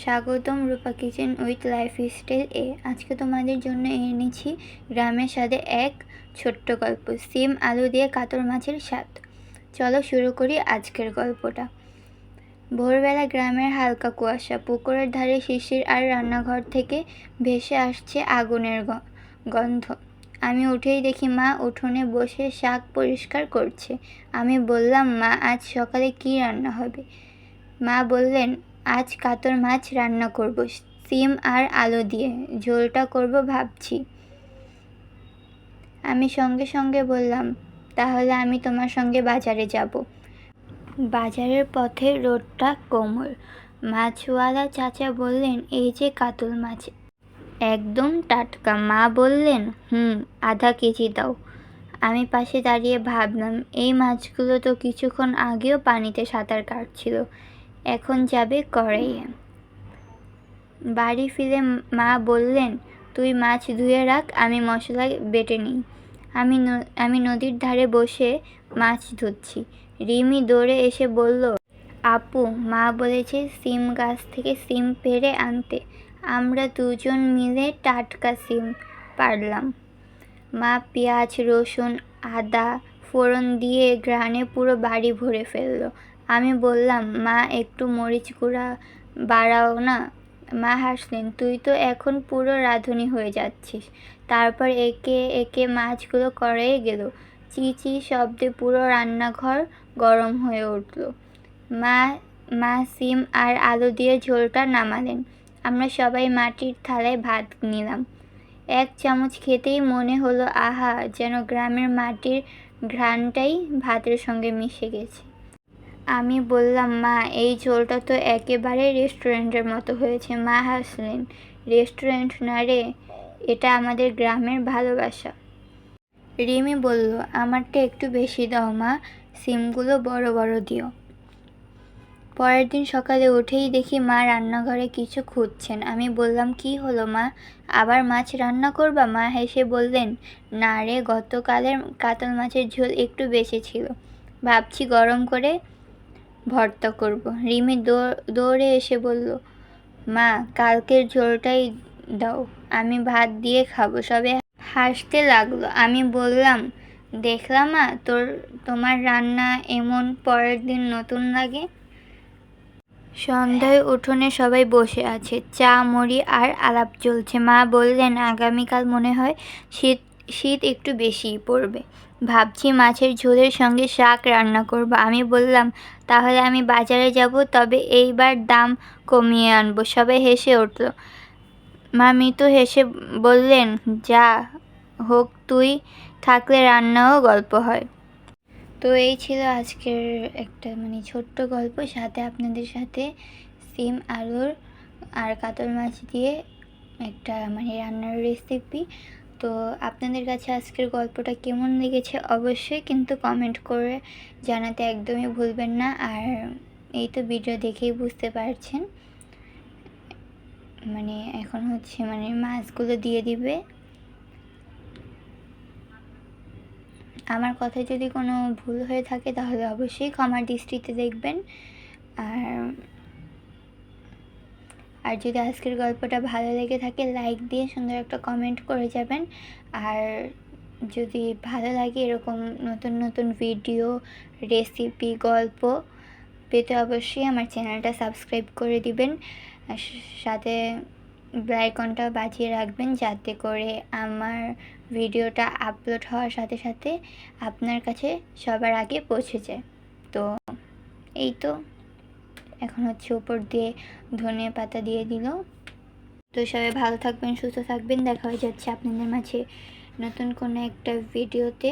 স্বাগতম রূপা kitchen with lifestyle এ। আজকে তোমাদের জন্য এনেছি গ্রামের স্বাদে এক ছোট্ট গল্প, সিম আলু দিয়ে কাতল মাছের স্বাদ। চলো শুরু করি আজকের গল্পটা। ভোরবেলা গ্রামের হালকা কুয়াশা, পুকুরের ধারে শিশির আর রান্নাঘর থেকে ভেসে আসছে আগুনের গন্ধ। আমি উঠেই দেখি মা উঠোনে বসে শাক পরিষ্কার করছে। আমি বললাম, মা আজ সকালে কি রান্না হবে? মা বললেন, আজ কাতল মাছ রান্না করব, সিম আর আলু দিয়ে। ঝোলটা করব ভাবছি। আমি সঙ্গে সঙ্গে বললাম, তাহলে আমি তোমার সঙ্গে বাজারে যাব। বাজারের পথে রোদটা কোমল। মাছওয়ালা চাচা বললেন, এই যে কাতল মাছ, একদম টাটকা। মা বললেন, আধা কেজি দাও। আমি পাশে দাঁড়িয়ে ভাবলাম, এই মাছগুলো তো কিছুক্ষণ আগেও পানিতে সাঁতার কাটছিল, এখন যাবে কড়াইয়ে। বাড়ি ফিরে মা বললেন, তুই মাছ ধুয়ে রাখ, আমি মশলা বেটে নিই। আমি নদীর ধারে বসে মাছ ধুচ্ছি। রিমি দৌড়ে এসে বলল, আপু, মা বলেছে সিম গাছ থেকে সিম পেড়ে আনতে। আমরা দুজন মিলে টাটকা সিম পাড়লাম। মা পেঁয়াজ, রসুন, আদা ফোড়ন দিয়ে ঘ্রাণে পুরো বাড়ি ভরে ফেললো। আমি বললাম, মা একটু মরিচ গুঁড়া বাড়াও না। মা হাসলেন, তুই তো এখন পুরো রাঁধুনি হয়ে যাচ্ছিস। তারপর একে একে মাছগুলো কড়াইয়ে গেল। চি শব্দে পুরো রান্নাঘর গরম হয়ে উঠল। মা সিম আর আলু দিয়ে ঝোলটা নামালেন। আমরা সবাই মাটির থালায় ভাত নিলাম। এক চামচ খেতেই মনে হলো, আহা, যেন গ্রামের মাটির ঘ্রাণটাই ভাতের সঙ্গে মিশে গেছে। আমি বললাম, মা, এই ঝোলটা তো একেবারে রেস্টুরেন্টের মতো হয়েছে। মা হাসলেন, রেস্টুরেন্ট না রে, এটা আমাদের গ্রামের ভালোবাসা। রিমি বলল, আমারটা একটু বেশি দাও মা, সিমগুলো বড় বড় দিও। পরের দিন সকালে উঠেই দেখি মা রান্নাঘরে কিছু খুঁজছেন। আমি বললাম, কি হলো মা, আবার মাছ রান্না করবা? মা হেসে বললেন, না রে, গতকালের কাতল মাছের ঝোল একটু বেশি ছিল, ভাবছি গরম করে ভর্তা করব। রিমি দৌড়ে এসে বলল, মা, কালকের ঝোলটাই দাও, আমি ভাত দিয়ে খাবো। সবে হাসতে লাগলো। আমি বললাম, দেখলাম মা, তোমার রান্না এমন পরের দিন নতুন লাগে। সন্ধ্যায় উঠোনে সবাই বসে আছে, চা মুড়ি আর আলাপ চলছে। মা বললেন, আগামীকাল মনে হয় শীত একটু বেশিই পড়বে। ভাবছি মাছের ঝোলের সঙ্গে শাক রান্না করব। আমি বললাম, তাহলে আমি বাজারে যাব, তবে এইবার দাম কমিয়ে আনবো। সবাই হেসে উঠল। মা মৃদু হেসে বললেন, যা হোক, তুই থাকলে রান্নাও গল্প হয়। তো এই ছিল আজকের একটা ছোট্ট গল্প, সাথে আপনাদের সাথে সিম আলুর আর কাতল মাছ দিয়ে একটা রান্নার রেসিপি। তো আপনাদের কাছে আজকের গল্পটা কেমন লেগেছে অবশ্যই কিন্তু কমেন্ট করে জানাতে একদমই ভুলবেন না। আর এই তো ভিডিও দেখেই বুঝতে পারছেন, এখন হচ্ছে মাছগুলো দিয়ে দিবে। আমার কথায় যদি কোনো ভুল হয়ে থাকে তাহলে অবশ্যই ক্ষমার দৃষ্টিতে দেখবেন। আর যদি আজকের গল্পটা ভালো লেগে থাকে, লাইক দিয়ে সুন্দর একটা কমেন্ট করে যাবেন। আর যদি ভালো লাগে এরকম নতুন নতুন ভিডিও, রেসিপি, গল্প পেতে অবশ্যই আমার চ্যানেলটা সাবস্ক্রাইব করে দিবেন। সাথে বেল আইকনটা বাজিয়ে রাখবেন, যাতে করে আমার ভিডিওটা আপলোড হওয়ার সাথে সাথে আপনার কাছে সবার আগে পৌঁছে যায়। তো এই তো, এখন হচ্ছে উপর দিয়ে ধনে পাতা দিয়ে দিল। তো সবাই ভালো থাকবেন, সুস্থ থাকবেন। দেখা হয়ে যাচ্ছে আপনাদের মাঝে নতুন কোনো একটা ভিডিওতে,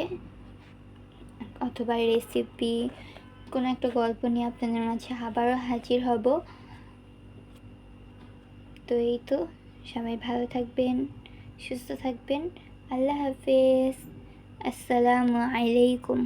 অথবা রেসিপি, কোনো একটা গল্প নিয়ে আপনাদের মাঝে আবারও হাজির হব। তো এই তো, সবাই ভালো থাকবেন, সুস্থ থাকবেন। আল্লাহ হাফেজ, আসসালামু আলাইকুম।